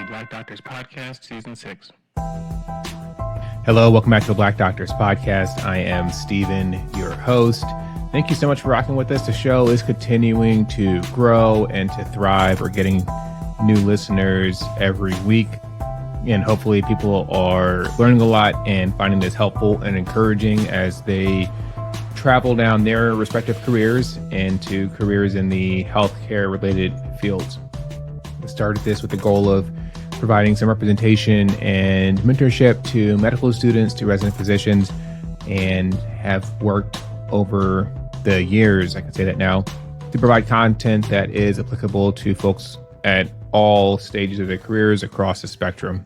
Black Doctors Podcast, Season 6. Hello, welcome back to the Black Doctors Podcast. I am Steven, your host. Thank you so much for rocking with us. The show is continuing to grow and to thrive. We're getting new listeners every week, and hopefully people are learning a lot and finding this helpful and encouraging as they travel down their respective careers into careers in the healthcare related fields. We started this with the goal of providing some representation and mentorship to medical students, to resident physicians, and have worked over the years, I can say that now, to provide content that is applicable to folks at all stages of their careers across the spectrum.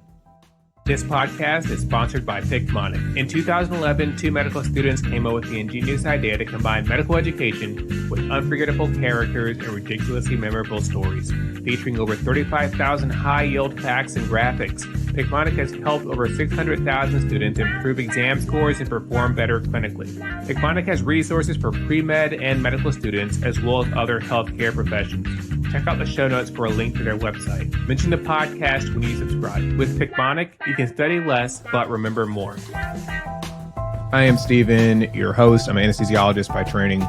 This podcast is sponsored by Picmonic. In 2011, two medical students came up with the ingenious idea to combine medical education with unforgettable characters and ridiculously memorable stories. Featuring over 35,000 high-yield facts and graphics, Picmonic has helped over 600,000 students improve exam scores and perform better clinically. Picmonic has resources for pre-med and medical students, as well as other healthcare professions. Check out the show notes for a link to their website. Mention the podcast when you subscribe. With Picmonic, you can study less, but remember more. I am Steven, your host. I'm an anesthesiologist by training.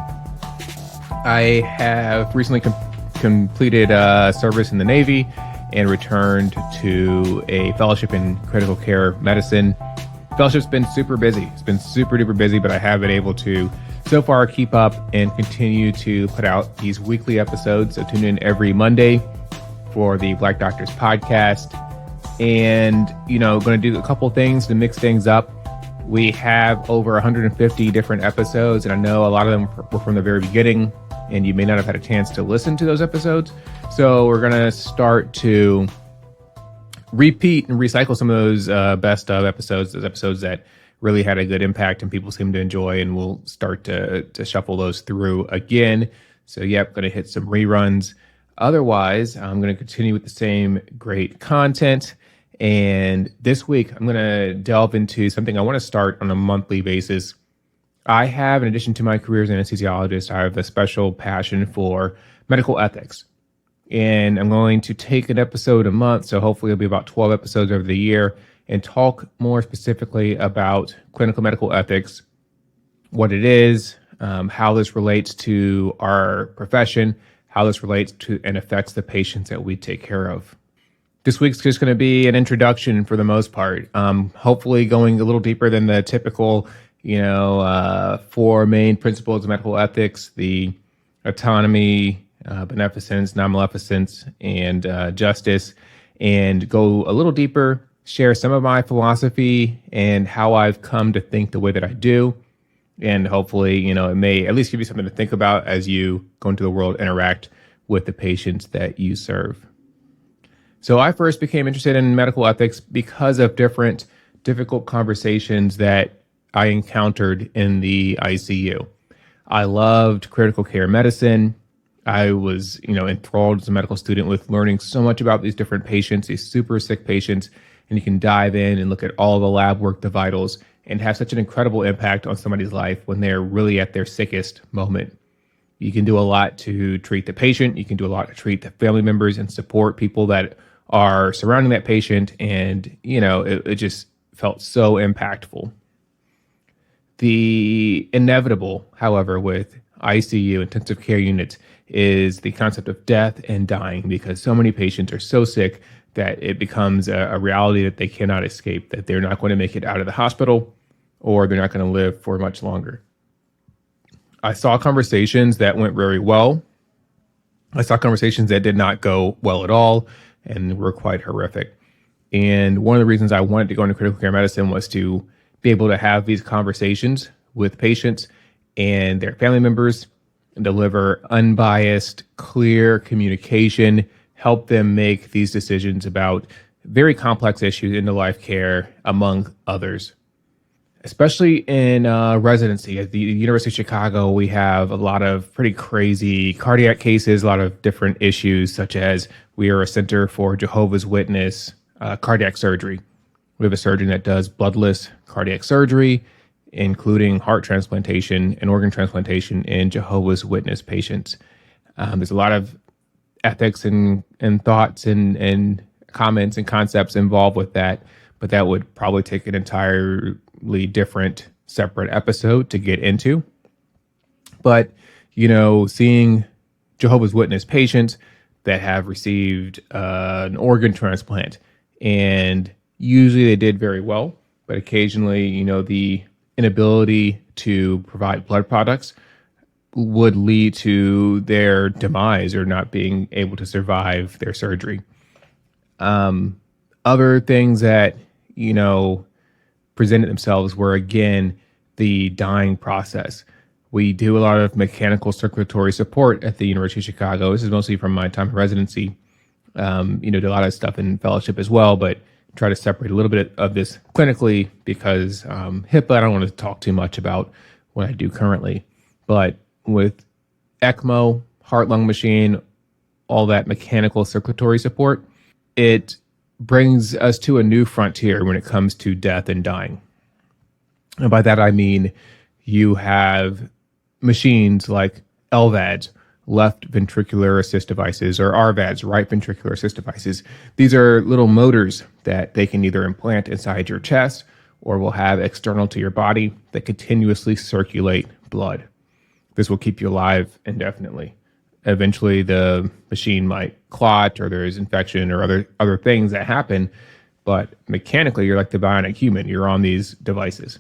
I have recently completed service in the Navy and returned to a fellowship in critical care medicine. Fellowship's been super busy. It's been super duper busy, but I have been able to so far keep up and continue to put out these weekly episodes. So tune in every Monday for the Black Doctors Podcast. And, going to do a couple things to mix things up. We have over 150 different episodes, and I know a lot of them were from the very beginning, and you may not have had a chance to listen to those episodes. So we're going to start to repeat and recycle some of those best of episodes, those episodes that really had a good impact and people seem to enjoy, and we'll start to shuffle those through again. So, going to hit some reruns. Otherwise, I'm going to continue with the same great content. And this week, I'm going to delve into something I want to start on a monthly basis. I have, in addition to my career as an anesthesiologist, I have a special passion for medical ethics. And I'm going to take an episode a month, so hopefully it'll be about 12 episodes over the year, and talk more specifically about clinical medical ethics, what it is, how this relates to our profession, how this relates to and affects the patients that we take care of. This week's just going to be an introduction for the most part, hopefully going a little deeper than the typical, four main principles of medical ethics: the autonomy, beneficence, non-maleficence, and justice, and go a little deeper, share some of my philosophy and how I've come to think the way that I do. And hopefully, it may at least give you something to think about as you go into the world, interact with the patients that you serve. So I first became interested in medical ethics because of different difficult conversations that I encountered in the ICU. I loved critical care medicine. I was, enthralled as a medical student with learning so much about these different patients, these super sick patients, and you can dive in and look at all the lab work, the vitals, and have such an incredible impact on somebody's life when they're really at their sickest moment. You can do a lot to treat the patient. You can do a lot to treat the family members and support people that are surrounding that patient. And, it just felt so impactful. The inevitable, however, with ICU, intensive care units, is the concept of death and dying, because so many patients are so sick that it becomes a reality that they cannot escape, that they're not going to make it out of the hospital or they're not going to live for much longer. I saw conversations that went very well. I saw conversations that did not go well at all and were quite horrific. And one of the reasons I wanted to go into critical care medicine was to be able to have these conversations with patients and their family members and deliver unbiased, clear communication, help them make these decisions about very complex issues in life care, among others. Especially in residency at the University of Chicago, we have a lot of pretty crazy cardiac cases, a lot of different issues, such as we are a center for Jehovah's Witness cardiac surgery. We have a surgeon that does bloodless cardiac surgery, including heart transplantation and organ transplantation in Jehovah's Witness patients. There's a lot of ethics and thoughts and comments and concepts involved with that, but that would probably take an entirely different separate episode to get into. But, seeing Jehovah's Witness patients that have received an organ transplant, and usually they did very well, but occasionally, the inability to provide blood products would lead to their demise or not being able to survive their surgery. Other things that, presented themselves were, again, the dying process. We do a lot of mechanical circulatory support at the University of Chicago. This is mostly from my time of residency. Do a lot of stuff in fellowship as well, but try to separate a little bit of this clinically because HIPAA, I don't want to talk too much about what I do currently. But with ECMO, heart-lung machine, all that mechanical circulatory support, it brings us to a new frontier when it comes to death and dying. And by that, I mean you have machines like LVADs, left ventricular assist devices, or RVADs, right ventricular assist devices. These are little motors that they can either implant inside your chest or will have external to your body that continuously circulate blood. This will keep you alive indefinitely. Eventually, the machine might clot or there's infection or other things that happen, but mechanically, you're like the bionic human. You're on these devices.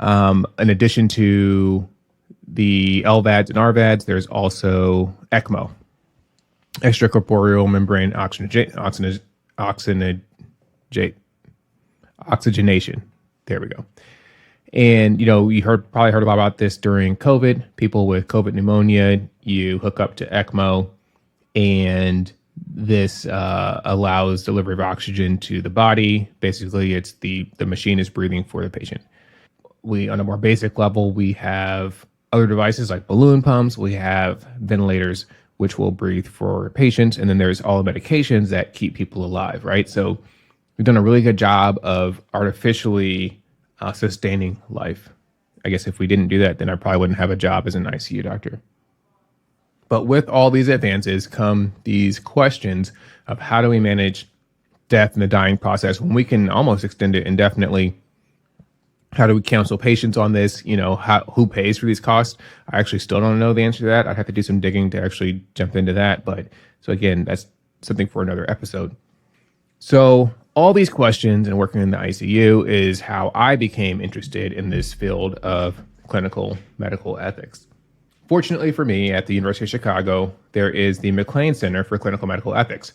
In addition to the LVADs and RVADs, there's also ECMO, extracorporeal membrane oxygenation. There we go. And, you probably heard about this during COVID. People with COVID pneumonia, you hook up to ECMO, and this allows delivery of oxygen to the body. Basically, it's the machine is breathing for the patient. On a more basic level, we have other devices like balloon pumps. We have ventilators, which will breathe for patients. And then there's all the medications that keep people alive, right? So we've done a really good job of artificially sustaining life. I guess if we didn't do that, then I probably wouldn't have a job as an ICU doctor. But with all these advances come these questions of how do we manage death and the dying process when we can almost extend it indefinitely. How do we counsel patients on this? Who pays for these costs? I actually still don't know the answer to that. I'd have to do some digging to actually jump into that. But so again, that's something for another episode. So all these questions and working in the ICU is how I became interested in this field of clinical medical ethics. Fortunately for me, at the University of Chicago, there is the McLean Center for Clinical Medical Ethics.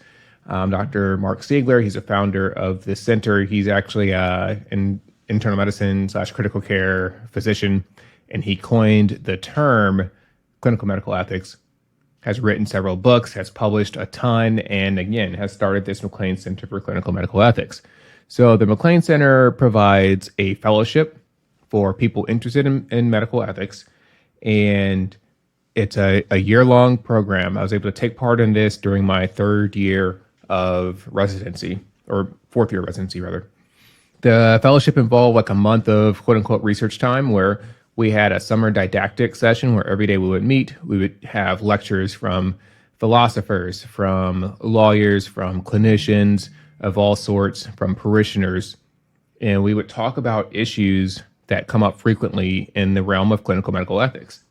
Dr. Mark Siegler, he's a founder of this center. He's actually an internal medicine / critical care physician, and he coined the term clinical medical ethics, has written several books, has published a ton, and again, has started this McLean Center for Clinical Medical Ethics. So the McLean Center provides a fellowship for people interested in medical ethics, and it's a year-long program. I was able to take part in this during my third year of residency, or fourth year of residency, rather. The fellowship involved like a month of quote unquote research time where we had a summer didactic session where every day we would meet. We would have lectures from philosophers, from lawyers, from clinicians of all sorts, from parishioners. And we would talk about issues that come up frequently in the realm of clinical medical ethics.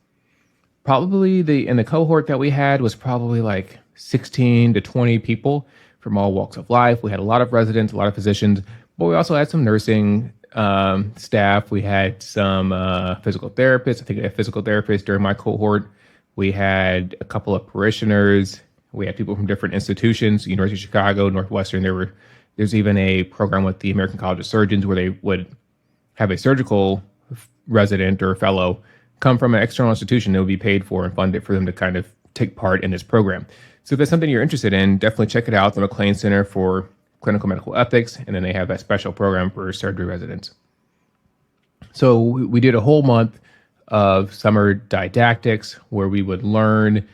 Probably in the cohort that we had was probably like 16 to 20 people from all walks of life. We had a lot of residents, a lot of physicians, but we also had some nursing staff. We had some physical therapists. I think we had physical therapists during my cohort. We had a couple of parishioners. We had people from different institutions, University of Chicago, Northwestern. There's even a program with the American College of Surgeons where they would have a surgical resident or fellow come from an external institution that would be paid for and funded for them to kind of take part in this program. So if that's something you're interested in, definitely check it out, the McLean Center for Clinical Medical Ethics, and then they have that special program for surgery residents. So we did a whole month of summer didactics where we would learn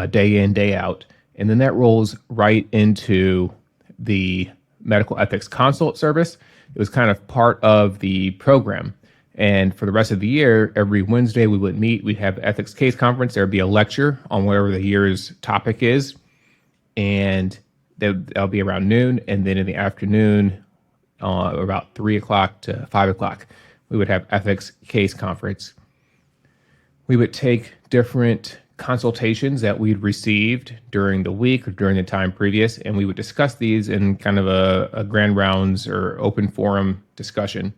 day in, day out, and then that rolls right into the medical ethics consult service. It was kind of part of the program. And for the rest of the year, every Wednesday we would meet. We'd have the ethics case conference. There would be a lecture on whatever the year's topic is. And That'll be around noon. And then in the afternoon, about 3 o'clock to 5 o'clock, we would have ethics case conference. We would take different consultations that we'd received during the week or during the time previous, and we would discuss these in kind of a grand rounds or open forum discussion.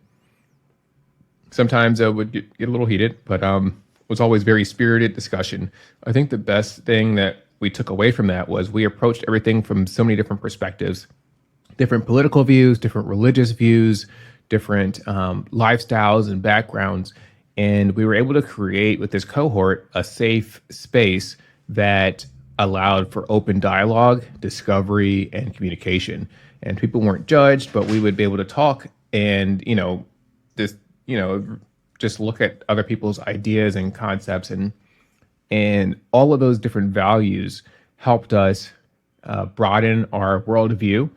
Sometimes it would get a little heated, but it was always very spirited discussion. I think the best thing that we took away from that was we approached everything from so many different perspectives, different political views, different religious views, different lifestyles and backgrounds. And we were able to create with this cohort a safe space that allowed for open dialogue, discovery, and communication. And people weren't judged, but we would be able to talk and, just look at other people's ideas and concepts. And all of those different values helped us broaden our worldview.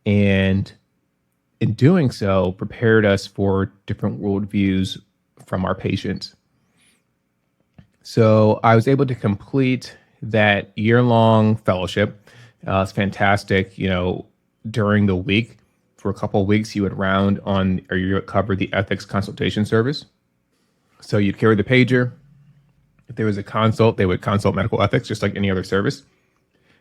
And in doing so, prepared us for different worldviews from our patients. So I was able to complete that year-long fellowship. It's fantastic. During the week, for a couple of weeks, you would you would cover the ethics consultation service. So you'd carry the pager. If there was a consult, they would consult medical ethics just like any other service.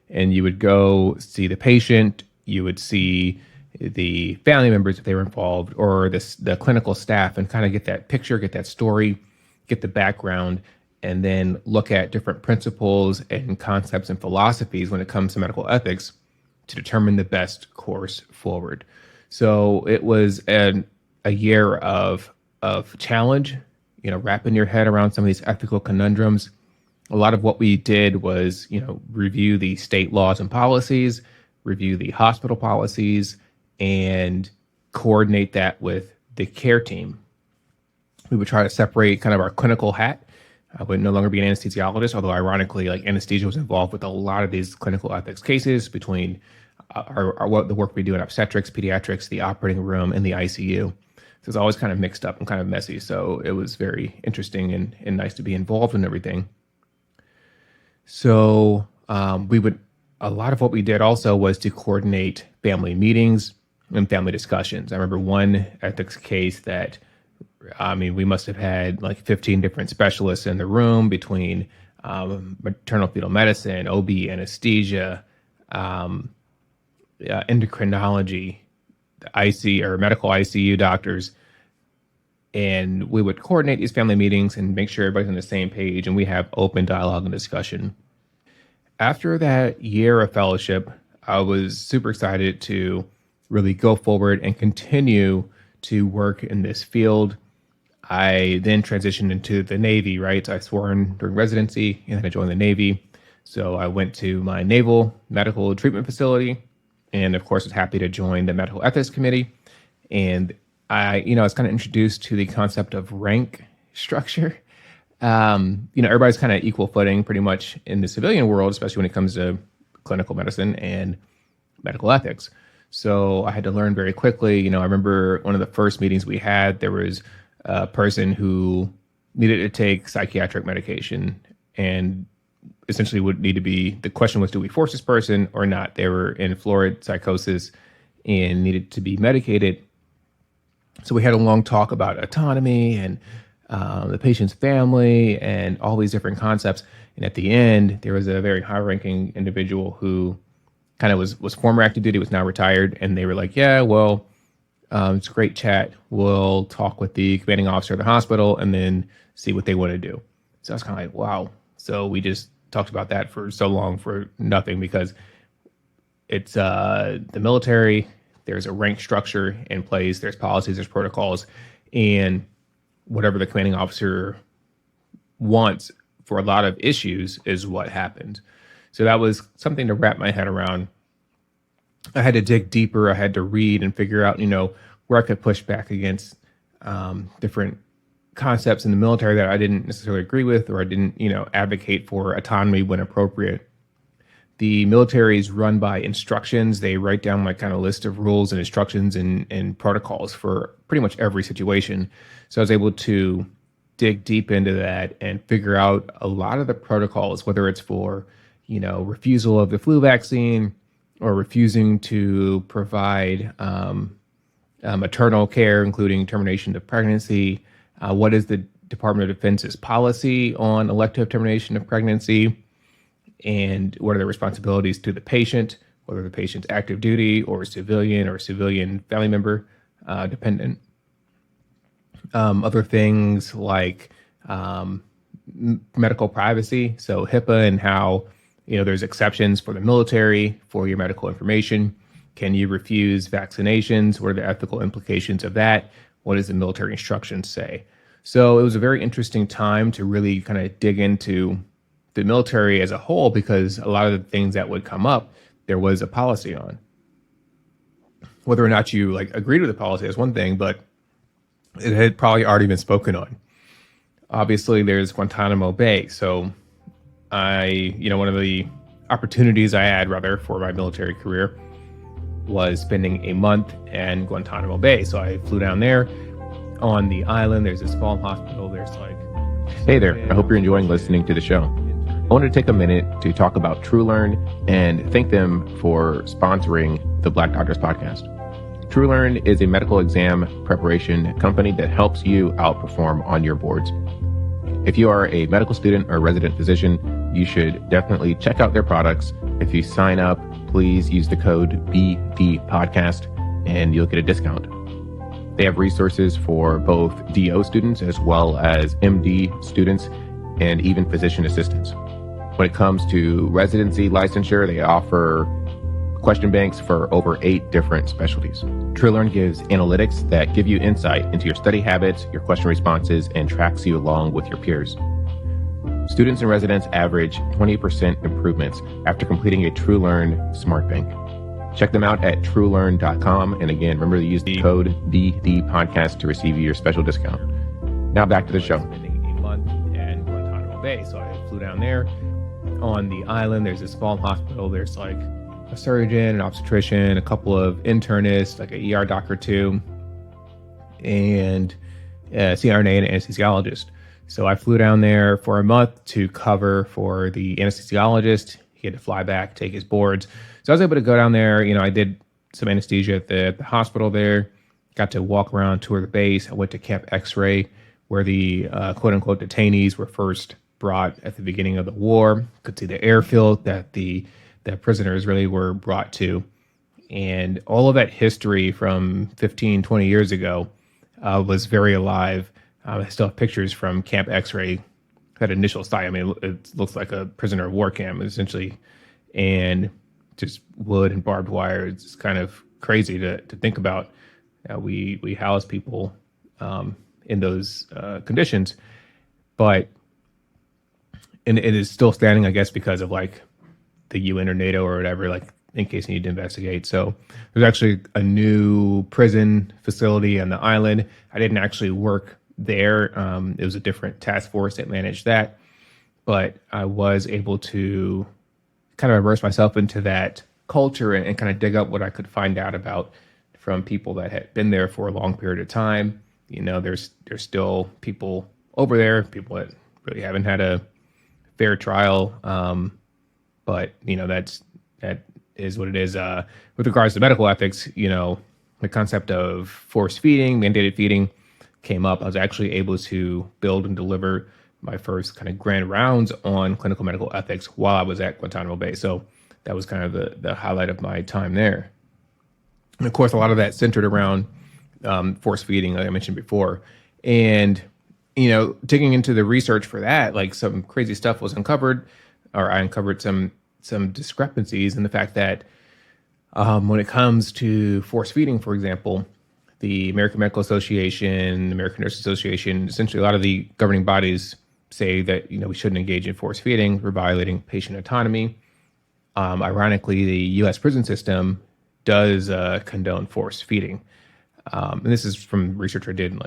And you would go see the patient. You would see the family members if they were involved, or the clinical staff, and kind of get that picture, get that story, get the background, and then look at different principles and concepts and philosophies when it comes to medical ethics to determine the best course forward. So it was a year of challenge, wrapping your head around some of these ethical conundrums. A lot of what we did was, review the state laws and policies, review the hospital policies, and coordinate that with the care team. We would try to separate kind of our clinical hat. I would no longer be an anesthesiologist, although ironically, anesthesia was involved with a lot of these clinical ethics cases between the work we do in obstetrics, pediatrics, the operating room, and the ICU. So it's always kind of mixed up and kind of messy. So it was very interesting and nice to be involved in everything. So a lot of what we did also was to coordinate family meetings and family discussions. I remember one ethics case that, we must have had 15 different specialists in the room between maternal fetal medicine, OB, anesthesia, endocrinology, IC or medical ICU doctors. And we would coordinate these family meetings and make sure everybody's on the same page, and we have open dialogue and discussion. After that year of fellowship, I was super excited to really go forward and continue to work in this field. I then transitioned into the Navy, right? I sworn during residency, and then I joined the Navy. So I went to my Naval Medical Treatment Facility, and of course was happy to join the Medical Ethics Committee. And I was kind of introduced to the concept of rank structure. Everybody's kind of equal footing pretty much in the civilian world, especially when it comes to clinical medicine and medical ethics. So I had to learn very quickly. I remember one of the first meetings we had, there was a person who needed to take psychiatric medication, and essentially the question was, do we force this person or not? They were in florid psychosis and needed to be medicated. So we had a long talk about autonomy and the patient's family and all these different concepts. And at the end, there was a very high-ranking individual who kind of was former active duty, was now retired. And they were like, yeah, well, it's a great chat. We'll talk with the commanding officer of the hospital and then see what they want to do. So I was kind of like, wow. So we just talked about that for so long for nothing, because it's the military. There's a rank structure in place. There's policies, there's protocols, and whatever the commanding officer wants for a lot of issues is what happened. So that was something to wrap my head around. I had to dig deeper. I had to read and figure out, where I could push back against different concepts in the military that I didn't necessarily agree with, or I didn't, advocate for autonomy when appropriate. The military is run by instructions. They write down kind of list of rules and instructions and protocols for pretty much every situation. So I was able to dig deep into that and figure out a lot of the protocols, whether it's for, refusal of the flu vaccine or refusing to provide maternal care, including termination of pregnancy. What is the Department of Defense's policy on elective termination of pregnancy? And what are the responsibilities to the patient, whether the patient's active duty or civilian family member dependent. Other things like medical privacy, so HIPAA, and how there's exceptions for the military for your medical information. Can you refuse vaccinations? What are the ethical implications of that? What does the military instructions say? So it was a very interesting time to really kind of dig into the military as a whole, because a lot of the things that would come up, there was a policy on. Whether or not you agreed with the policy is one thing, but it had probably already been spoken on. Obviously, there's Guantanamo Bay. So one of the opportunities I had for my military career was spending a month in Guantanamo Bay. So I flew down there. On the island, there's a small hospital. Hey there, I hope you're enjoying listening to the show. I wanted to take a minute to talk about TrueLearn and thank them for sponsoring the Black Doctors Podcast. TrueLearn is a medical exam preparation company that helps you outperform on your boards. If you are a medical student or resident physician, you should definitely check out their products. If you sign up, please use the code BDPodcast and you'll get a discount. They have resources for both DO students as well as MD students and even physician assistants. When it comes to residency licensure, they offer question banks for over 8 different specialties. TrueLearn gives analytics that give you insight into your study habits, your question responses, and tracks you along with your peers. Students and residents average 20% improvements after completing a TrueLearn Smart Bank. Check them out at truelearn.com. And again, remember to use the code BDPodcast to receive your special discount. Now back to the show. Spending a month in Guantanamo Bay. So I flew down there. On the island, there's a small hospital. There's a surgeon, an obstetrician, a couple of internists, an ER doc or two, and a CRNA and an anesthesiologist. So I flew down there for a month to cover for the anesthesiologist. He had to fly back, take his boards. So I was able to go down there. I did some anesthesia at the hospital there, got to walk around, tour the base. I went to Camp X-Ray, where the quote unquote detainees were first brought at the beginning of the war. Could see the airfield that the prisoners really were brought to. And all of that history from 15, 20 years ago was very alive. I still have pictures from Camp X-Ray, that initial site. I mean, it looks like a prisoner of war camp, essentially. And just wood and barbed wire. It's kind of crazy to think about. We house people in those conditions, but and it is still standing, I guess, because of the UN or NATO or whatever, in case you need to investigate. So there's actually a new prison facility on the island. I didn't actually work there. It was a different task force that managed that, but I was able to kind of immerse myself into that culture and kind of dig up what I could find out about from people that had been there for a long period of time. There's still people over there, people that really haven't had a fair trial. But that is what it is. With regards to medical ethics, the concept of forced feeding, mandated feeding came up. I was actually able to build and deliver my first kind of grand rounds on clinical medical ethics while I was at Guantanamo Bay. So that was kind of the highlight of my time there. And of course, a lot of that centered around force feeding, like I mentioned before. And, digging into the research for that, some crazy stuff was uncovered, or I uncovered some discrepancies in the fact that when it comes to force feeding, for example, the American Medical Association, the American Nurses Association, essentially a lot of the governing bodies say that, we shouldn't engage in force feeding. We're violating patient autonomy. Ironically, the U.S. prison system does condone force feeding. And this is from research I did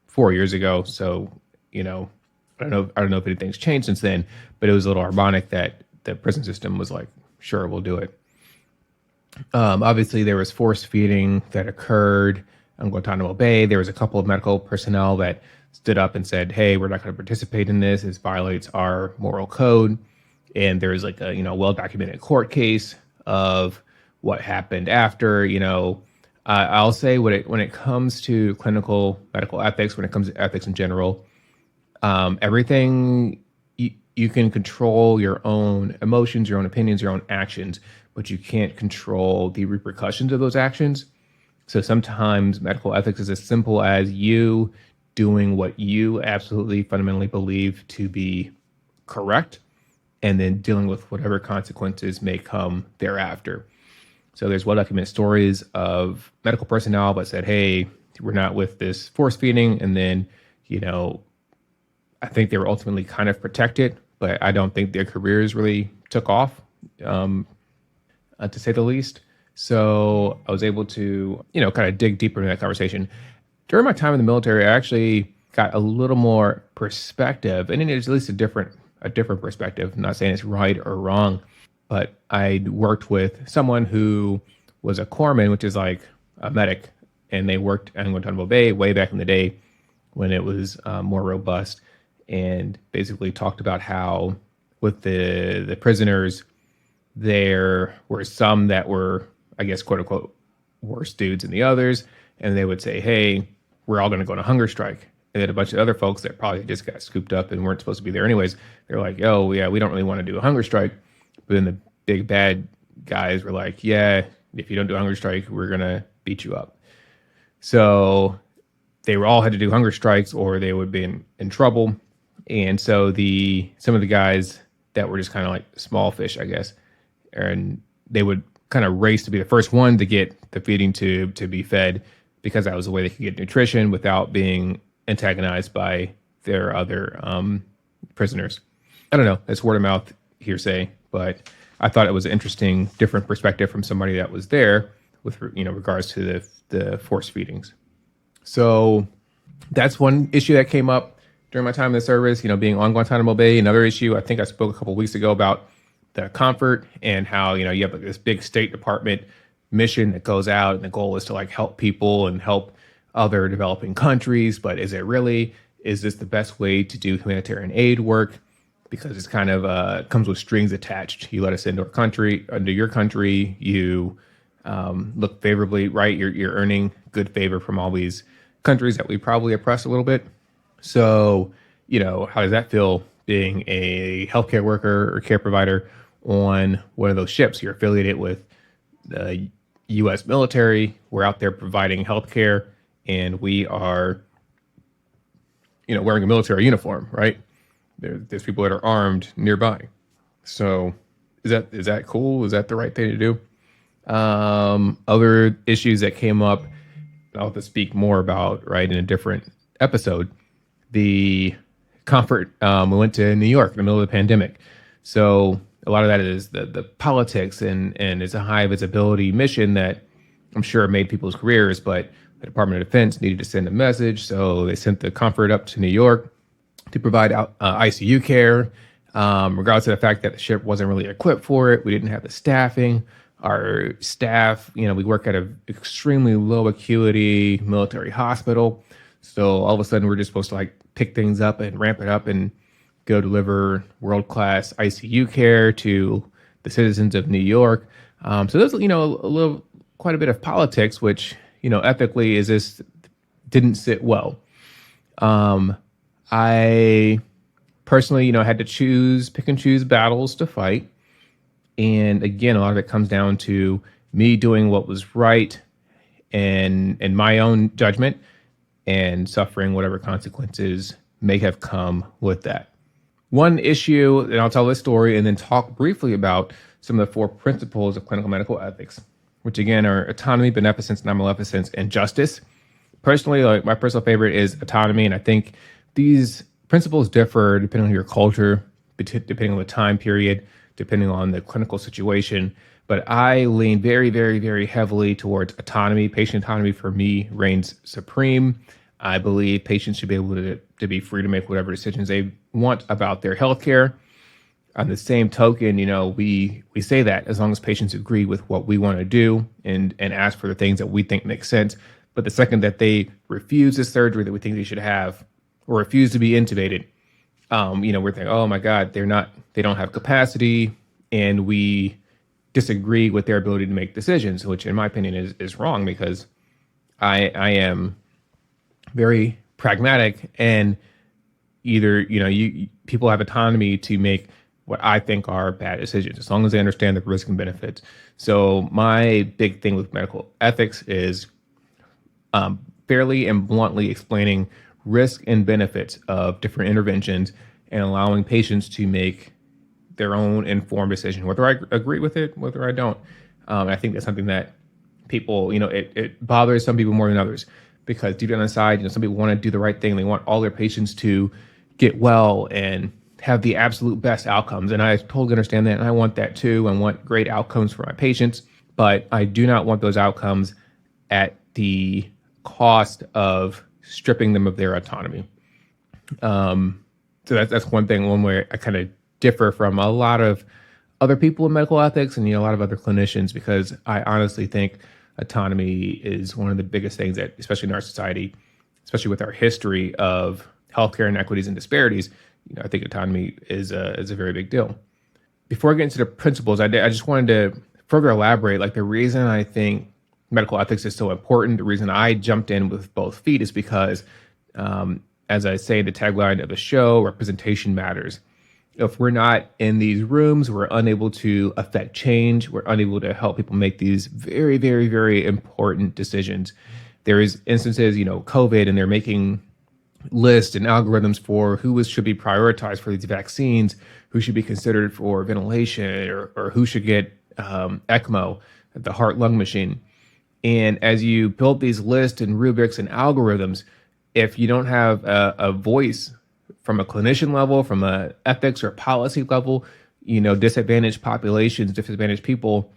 4 years ago. So, I don't know if anything's changed since then, but it was a little ironic that the prison system was sure, we'll do it. Obviously, there was force feeding that occurred on Guantanamo Bay. There was a couple of medical personnel that stood up and said, hey, we're not going to participate in this. This violates our moral code. And there's a well-documented court case of what happened after. I'll say when it comes to clinical medical ethics, when it comes to ethics in general, everything you can control your own emotions, your own opinions, your own actions, but you can't control the repercussions of those actions. So sometimes medical ethics is as simple as you doing what you absolutely fundamentally believe to be correct, and then dealing with whatever consequences may come thereafter. So there's well-documented stories of medical personnel that said, hey, we're not with this force feeding. And then, I think they were ultimately kind of protected, but I don't think their careers really took off, to say the least. So I was able to, kind of dig deeper into that conversation. During my time in the military, I actually got a little more perspective, and it's at least a different perspective. I'm not saying it's right or wrong, but I worked with someone who was a corpsman, which is like a medic, and they worked in Guantanamo Bay way back in the day when it was more robust, and basically talked about how with the prisoners, there were some that were, I guess, quote unquote, worse dudes than the others. And they would say, hey, we're all going to go on a hunger strike. And then a bunch of other folks that probably just got scooped up and weren't supposed to be there anyways, they're like, oh, yeah, we don't really want to do a hunger strike. But then the big bad guys were like, yeah, if you don't do a hunger strike, we're going to beat you up. So they were all had to do hunger strikes or they would be in trouble. And so some of the guys that were just kind of like small fish, I guess, and they would kind of race to be the first one to get the feeding tube to be fed, because that was the way they could get nutrition without being antagonized by their other prisoners. I don't know. It's word of mouth hearsay, but I thought it was an interesting, different perspective from somebody that was there with, regards to the force feedings. So that's one issue that came up during my time in the service, being on Guantanamo Bay. Another issue, I think I spoke a couple of weeks ago about the comfort and how, you have this big State Department mission that goes out, and the goal is to like help people and help other developing countries. But is it really? Is this the best way to do humanitarian aid work? Because it's kind of comes with strings attached. You let us into your country, you look favorably, right? You're earning good favor from all these countries that we probably oppress a little bit. So, how does that feel being a healthcare worker or care provider on one of those ships? You're affiliated with the U.S. military. We're out there providing healthcare, and we are, wearing a military uniform, right? There's people that are armed nearby. So is that cool? Is that the right thing to do? Other issues that came up, I'll have to speak more about, right, in a different episode. The comfort, we went to New York in the middle of the pandemic. So a lot of that is the politics, and it's a high visibility mission that I'm sure made people's careers, but the Department of Defense needed to send a message. So they sent the comfort up to New York to provide ICU care, regardless of the fact that the ship wasn't really equipped for it. We didn't have the staffing. Our staff, we work at an extremely low acuity military hospital. So all of a sudden we're just supposed to like pick things up and ramp it up and go deliver world-class ICU care to the citizens of New York. So there's, quite a bit of politics, which, ethically didn't sit well. I personally, had to pick and choose battles to fight. And again, a lot of it comes down to me doing what was right and my own judgment, and suffering whatever consequences may have come with that. One issue, and I'll tell this story and then talk briefly about some of the 4 principles of clinical medical ethics, which again are autonomy, beneficence, non-maleficence, and justice. Personally, like my personal favorite is autonomy, and I think these principles differ depending on your culture, depending on the time period, depending on the clinical situation. But I lean very, very, very heavily towards autonomy. Patient autonomy for me reigns supreme. I believe patients should be able to be free to make whatever decisions they want about their healthcare. On the same token, we say that as long as patients agree with what we want to do and ask for the things that we think make sense. But the second that they refuse the surgery that we think they should have, or refuse to be intubated, we're thinking, oh my God, they don't have capacity, and we disagree with their ability to make decisions, which in my opinion is wrong, because I am very pragmatic, and either, people have autonomy to make what I think are bad decisions, as long as they understand the risk and benefits. So my big thing with medical ethics is fairly and bluntly explaining risk and benefits of different interventions and allowing patients to make their own informed decision, whether I agree with it, whether I don't. I think that's something that people, it bothers some people more than others, because deep down inside, some people want to do the right thing. They want all their patients to get well and have the absolute best outcomes. And I totally understand that. And I want that too. I want great outcomes for my patients, but I do not want those outcomes at the cost of stripping them of their autonomy. So that's one thing, one way I kind of differ from a lot of other people in medical ethics and a lot of other clinicians, because I honestly think autonomy is one of the biggest things that, especially in our society, especially with our history of healthcare inequities and disparities, I think autonomy is a very big deal. Before I get into the principles, I just wanted to further elaborate, like, the reason I think medical ethics is so important. The reason I jumped in with both feet is because, as I say, the tagline of the show, representation matters. If we're not in these rooms, we're unable to affect change. We're unable to help people make these very, very, very important decisions. There is instances, COVID, and they're making lists and algorithms for who should be prioritized for these vaccines, who should be considered for ventilation, or who should get ECMO, the heart-lung machine. And as you build these lists and rubrics and algorithms, if you don't have a voice from a clinician level, from a ethics or policy level, disadvantaged populations, disadvantaged people,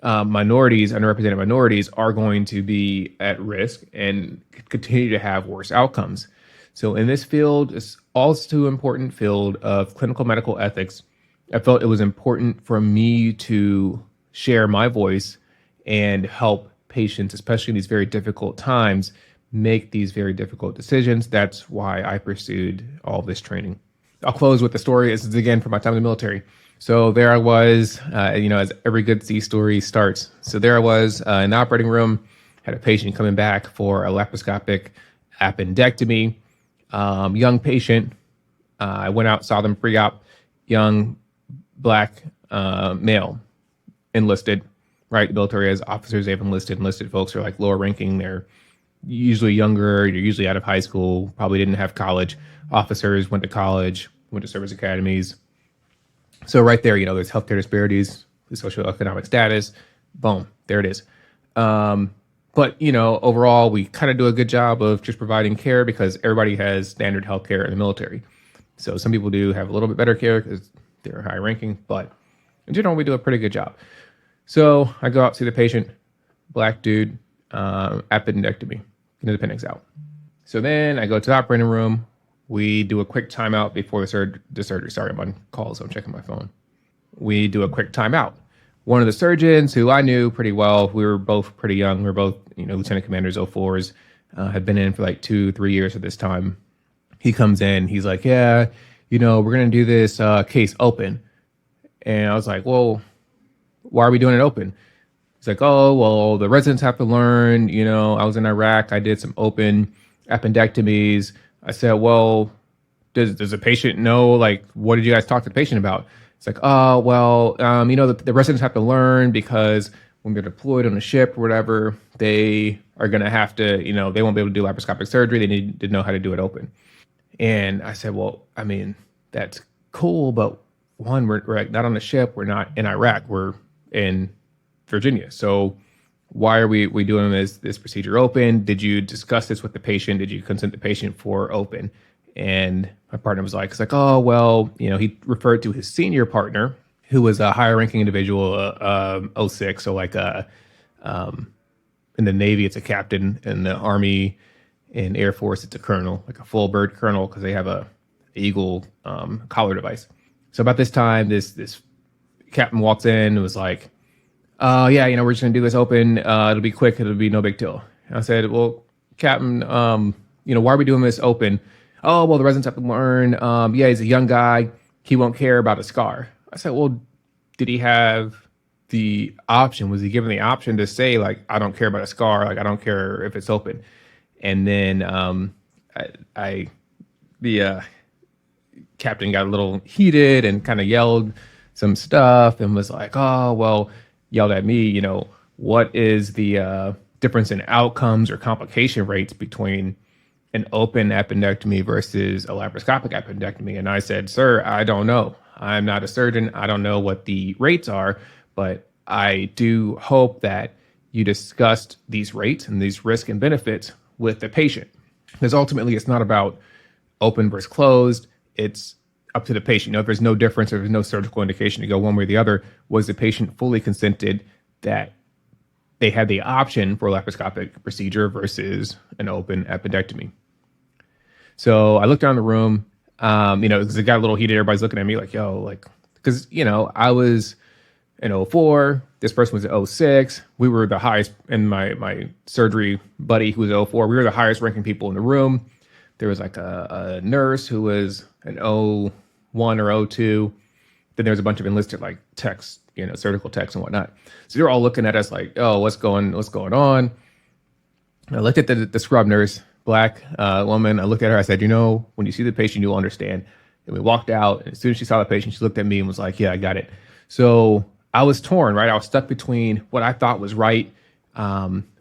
minorities, underrepresented minorities are going to be at risk and continue to have worse outcomes. So in this field, it's also important field of clinical medical ethics, I felt it was important for me to share my voice and help patients, especially in these very difficult times, make these very difficult decisions. That's why I pursued all this training. I'll close with the story. This is again from my time in the military. So there I was, as every good C story starts. So there I was in the operating room, had a patient coming back for a laparoscopic appendectomy. Young patient. I went out, saw them pre-op, young black male, enlisted, right? The military has officers, they've enlisted. Enlisted folks are like lower ranking. They're usually younger. You're usually out of high school, probably didn't have college. Officers went to college, went to service academies. So right there, there's healthcare disparities, the socioeconomic status, boom, there it is. But, overall, we kind of do a good job of just providing care because everybody has standard healthcare in the military. So some people do have a little bit better care because they're high ranking, but in general, we do a pretty good job. So I go out, see the patient, black dude, appendectomy, get his appendix out. So then I go to the operating room. We do a quick timeout before the surgery. Sorry, I'm on call, so I'm checking my phone. We do a quick timeout. One of the surgeons who I knew pretty well, we were both pretty young. We were both, lieutenant commanders, 04s, had been in for like 2-3 years at this time. He comes in, he's like, yeah, we're going to do this case open. And I was like, well, why are we doing it open? He's like, oh, well, the residents have to learn, I was in Iraq. I did some open appendectomies. I said, well, does the patient know, like, what did you guys talk to the patient about? It's like, oh, well, the residents have to learn because when they're deployed on a ship or whatever, they are going to have to, they won't be able to do laparoscopic surgery. They need to know how to do it open. And I said, well, I mean, that's cool, but one, we're not on a ship. We're not in Iraq. We're in Virginia. So why are we doing this procedure open? Did you discuss this with the patient? Did you consent the patient for open? And my partner was like, oh, well, he referred to his senior partner, who was a higher ranking individual, 06. So like in the Navy, it's a captain. In the Army and Air Force, it's a colonel, like a full bird colonel, because they have a eagle collar device. So about this time, this captain walks in and was like, yeah, we're just going to do this open. It'll be quick. It'll be no big deal. And I said, well, Captain, why are we doing this open? Oh, well, the residents have to learn. Yeah, he's a young guy. He won't care about a scar. I said, well, did he have the option? Was he given the option to say like, I don't care about a scar, like I don't care if it's open? And then the captain got a little heated and kind of yelled some stuff and was like, oh, well, yelled at me, what is the difference in outcomes or complication rates between an open appendectomy versus a laparoscopic appendectomy? And I said, sir, I don't know. I'm not a surgeon. I don't know what the rates are, but I do hope that you discussed these rates and these risks and benefits with the patient. Because ultimately, it's not about open versus closed. It's up to the patient. If there's no difference, or there's no surgical indication to go one way or the other, was the patient fully consented that they had the option for a laparoscopic procedure versus an open appendectomy? So I looked around the room, because it got a little heated. Everybody's looking at me like, yo, like, because, I was in '04. This person was in '06. We were the highest, and my surgery buddy who was '04, we were the highest ranking people in the room. There was like a nurse who was an '01 or '02. Then there was a bunch of enlisted like techs, surgical techs and whatnot. So they're all looking at us like, oh, what's going on? And I looked at the scrub nurse, black woman. I looked at her. I said, when you see the patient, you'll understand. And we walked out. And as soon as she saw the patient, she looked at me and was like, yeah, I got it. So I was torn, right? I was stuck between what I thought was right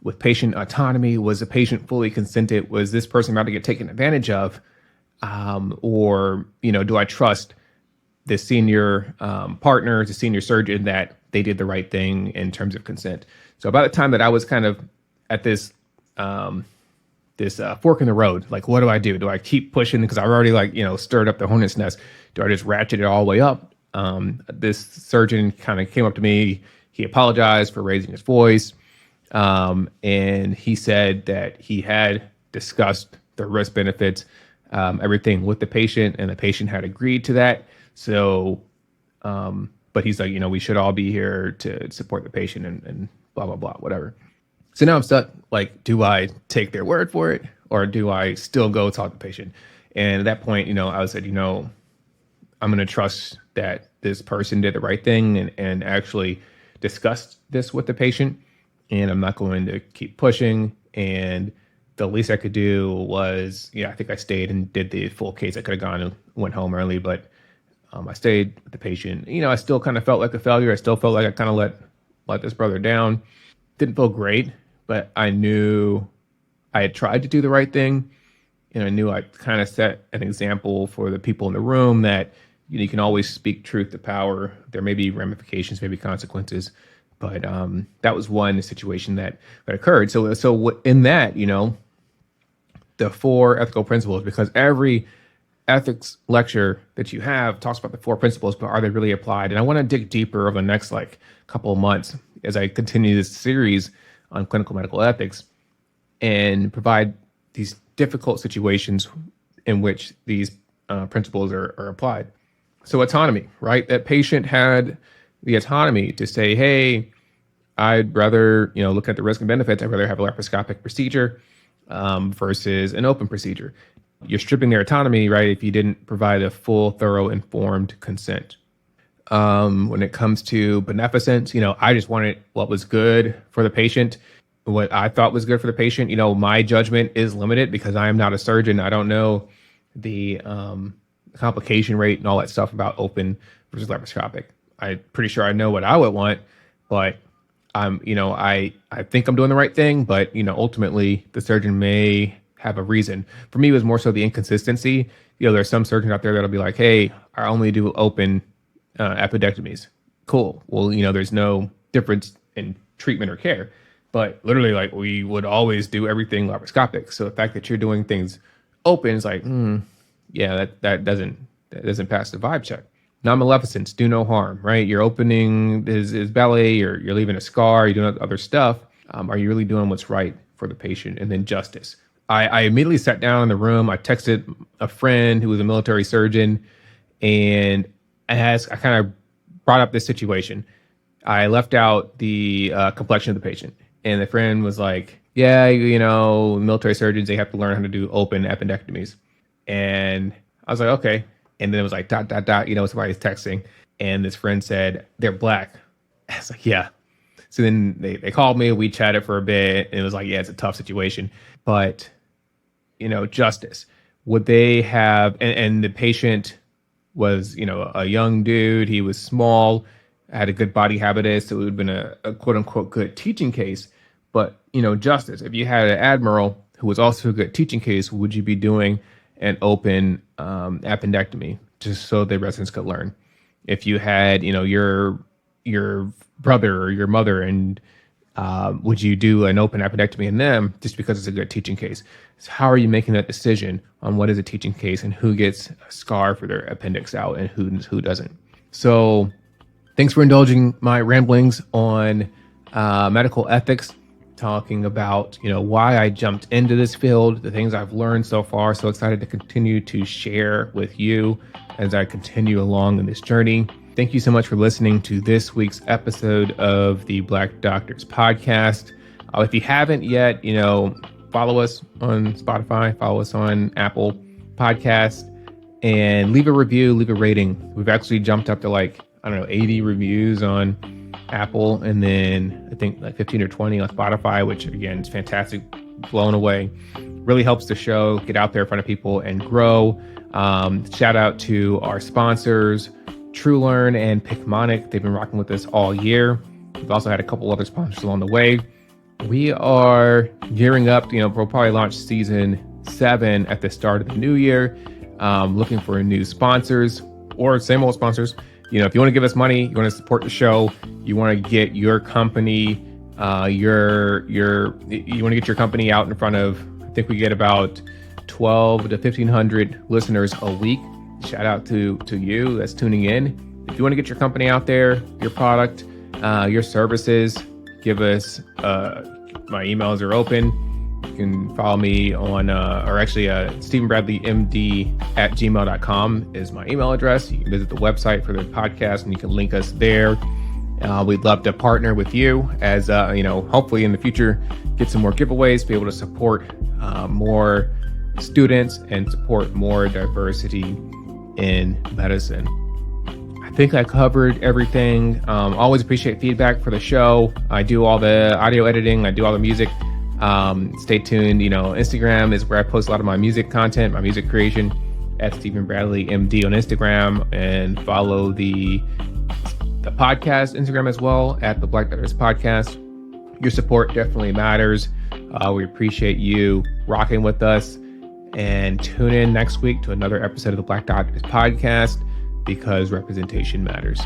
with patient autonomy. Was the patient fully consented? Was this person about to get taken advantage of? Or, do I trust the senior partner, the senior surgeon, that they did the right thing in terms of consent? So by the time that I was kind of at this fork in the road, like, what do I do? Do I keep pushing? Because I've already stirred up the hornet's nest. Do I just ratchet it all the way up? This surgeon kind of came up to me. He apologized for raising his voice. And he said that he had discussed the risk benefits, everything with the patient, and the patient had agreed to that. So, but he's like, we should all be here to support the patient and blah, blah, blah, whatever. So now I'm stuck. Like, do I take their word for it, or do I still go talk to the patient? And at that point, I said, I'm going to trust that this person did the right thing and actually discussed this with the patient. And I'm not going to keep pushing. And the least I could do was, I think I stayed and did the full case. I could have gone and went home early, but I stayed with the patient. I still kind of felt like a failure. I still felt like I kind of let this brother down. Didn't feel great, but I knew I had tried to do the right thing. And I knew I kind of set an example for the people in the room that you can always speak truth to power. There may be ramifications, maybe consequences, but that was one situation that occurred. So in that, the 4 ethical principles, because every ethics lecture that you have talks about the 4 principles, but are they really applied? And I want to dig deeper over the next couple of months as I continue this series on clinical medical ethics and provide these difficult situations in which these principles are applied. So autonomy, right? That patient had the autonomy to say, hey, I'd rather, look at the risk and benefits. I'd rather have a laparoscopic procedure versus an open procedure. You're stripping their autonomy, right, if you didn't provide a full, thorough, informed consent. When it comes to beneficence, I just wanted what was good for the patient, what I thought was good for the patient. My judgment is limited because I am not a surgeon. I don't know the complication rate and all that stuff about open versus laparoscopic. I'm pretty sure I know what I would want, but I think I'm doing the right thing, but ultimately the surgeon may have a reason. For me, it was more so the inconsistency. There's some surgeons out there that'll be like, hey, I only do open appendectomies. Cool. Well, there's no difference in treatment or care, but literally we would always do everything laparoscopic. So the fact that you're doing things open is like, yeah, that doesn't pass the vibe check. Non-maleficence, do no harm, right? You're opening his belly, or you're leaving a scar, you're doing other stuff. Are you really doing what's right for the patient? And then justice. I immediately sat down in the room. I texted a friend who was a military surgeon, and I kind of brought up this situation. I left out the complexion of the patient, and the friend was like, yeah, military surgeons, they have to learn how to do open appendectomies. And I was like, okay. And then it was like, ... somebody's texting. And this friend said, they're black. I was like, yeah. So then they called me, we chatted for a bit, and it was like, yeah, it's a tough situation. But, justice. Would they have, and the patient was, a young dude, he was small, had a good body habitus, so it would have been a quote unquote good teaching case. But, justice. If you had an admiral who was also a good teaching case, would you be doing an open appendectomy just so the residents could learn? If you had, your brother or your mother, and would you do an open appendectomy in them just because it's a good teaching case? So how are you making that decision on what is a teaching case and who gets a scar for their appendix out and who doesn't? So thanks for indulging my ramblings on medical ethics, talking about, why I jumped into this field, the things I've learned so far. So excited to continue to share with you as I continue along in this journey. Thank you so much for listening to this week's episode of the Black Doctors Podcast. If you haven't yet, follow us on Spotify, follow us on Apple Podcasts, and leave a review, leave a rating. We've actually jumped up to 80 reviews on Apple, and then I think 15 or 20 on Spotify, which again is fantastic. Blown away. Really helps the show get out there in front of people and grow. Shout out to our sponsors, TrueLearn and Picmonic. They've been rocking with us all year. We've also had a couple other sponsors along the way. We are gearing up, we'll probably launch season 7 at the start of the new year. Looking for new sponsors or same old sponsors. If you want to give us money, you want to support the show, you want to get your company, you want to get your company out in front of, I think we get about 12 to 1,500 listeners a week. Shout out to you that's tuning in. If you want to get your company out there, your product, your services, give us, my emails are open. You can follow me on, StephenBradleyMD@gmail.com is my email address. You can visit the website for the podcast and you can link us there. We'd love to partner with you as, hopefully in the future, get some more giveaways, be able to support more students and support more diversity in medicine. I think I covered everything. Always appreciate feedback for the show. I do all the audio editing. I do all the music. Stay tuned. Instagram is where I post a lot of my music content, my music creation, at Stephen Bradley MD on Instagram, and follow the podcast Instagram as well at the Black Doctors Podcast. Your support definitely matters. We appreciate you rocking with us. And tune in next week to another episode of the Black Doctors Podcast, because representation matters.